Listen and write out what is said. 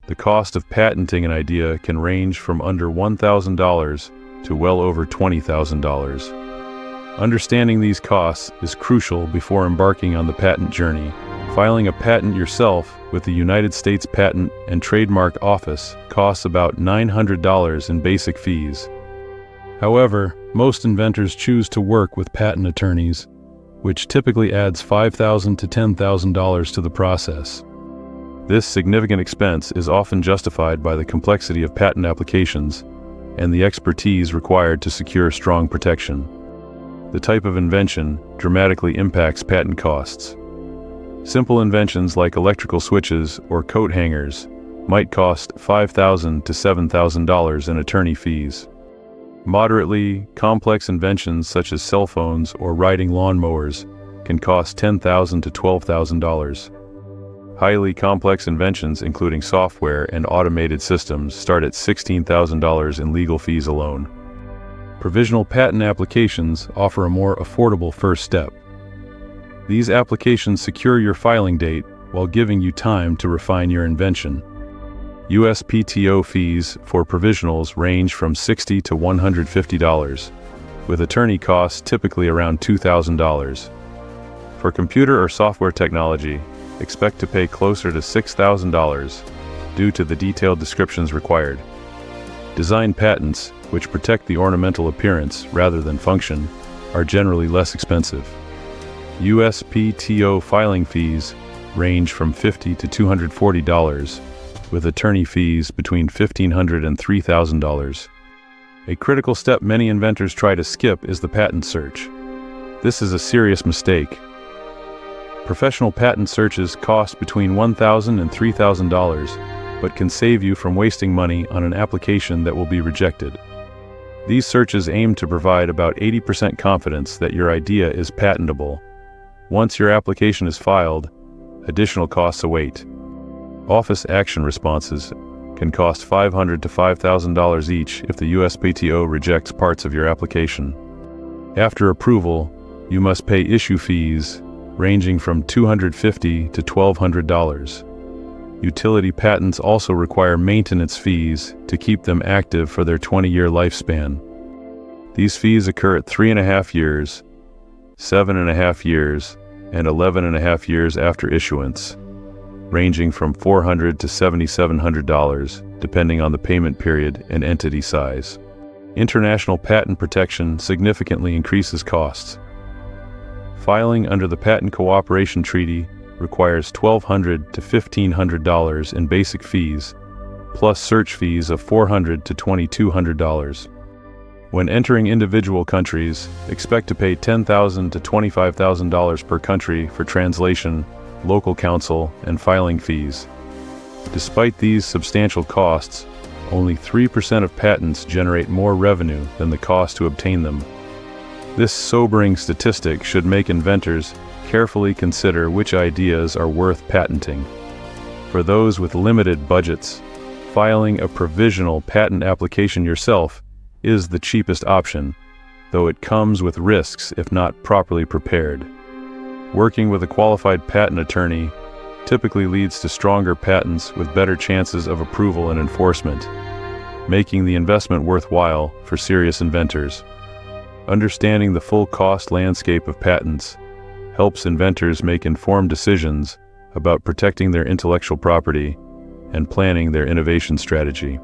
The cost of patenting an idea can range from under $1,000 to well over $20,000. Understanding these costs is crucial before embarking on the patent journey. Filing a patent yourself with the United States Patent and Trademark Office costs about $900 in basic fees. However, most inventors choose to work with patent attorneys, which typically adds $5,000 to $10,000 to the process. This significant expense is often justified by the complexity of patent applications and the expertise required to secure strong protection. The type of invention dramatically impacts patent costs. Simple inventions like electrical switches or coat hangers might cost $5,000 to $7,000 in attorney fees. Moderately complex inventions such as cell phones or riding lawnmowers can cost $10,000 to $12,000. Highly complex inventions, including software and automated systems, start at $16,000 in legal fees alone. Provisional patent applications offer a more affordable first step. These applications secure your filing date while giving you time to refine your invention. USPTO fees for provisionals range from $60 to $150, with attorney costs typically around $2,000. For computer or software technology, expect to pay closer to $6,000 due to the detailed descriptions required. Design patents, which protect the ornamental appearance rather than function, are generally less expensive. USPTO filing fees range from $50 to $240, with attorney fees between $1,500 and $3,000. A critical step many inventors try to skip is the patent search. This is a serious mistake. Professional patent searches cost between $1,000 and $3,000, but can save you from wasting money on an application that will be rejected. These searches aim to provide about 80% confidence that your idea is patentable. Once your application is filed, additional costs await. Office action responses can cost $500 to $5,000 each if the USPTO rejects parts of your application. After approval, you must pay issue fees ranging from $250 to $1,200. Utility patents also require maintenance fees to keep them active for their 20-year lifespan. These fees occur at 3.5 years, 7.5 years, and 11.5 years after issuance, ranging from $400 to $7,700, depending on the payment period and entity size. International patent protection significantly increases costs. Filing under the Patent Cooperation Treaty requires $1,200 to $1,500 in basic fees, plus search fees of $400 to $2,200. When entering individual countries, expect to pay $10,000 to $25,000 per country for translation, local counsel, and filing fees. Despite these substantial costs, only 3% of patents generate more revenue than the cost to obtain them. This sobering statistic should make inventors carefully consider which ideas are worth patenting. For those with limited budgets, filing a provisional patent application yourself is the cheapest option, though it comes with risks if not properly prepared. Working with a qualified patent attorney typically leads to stronger patents with better chances of approval and enforcement, making the investment worthwhile for serious inventors. Understanding the full cost landscape of patents helps inventors make informed decisions about protecting their intellectual property and planning their innovation strategy.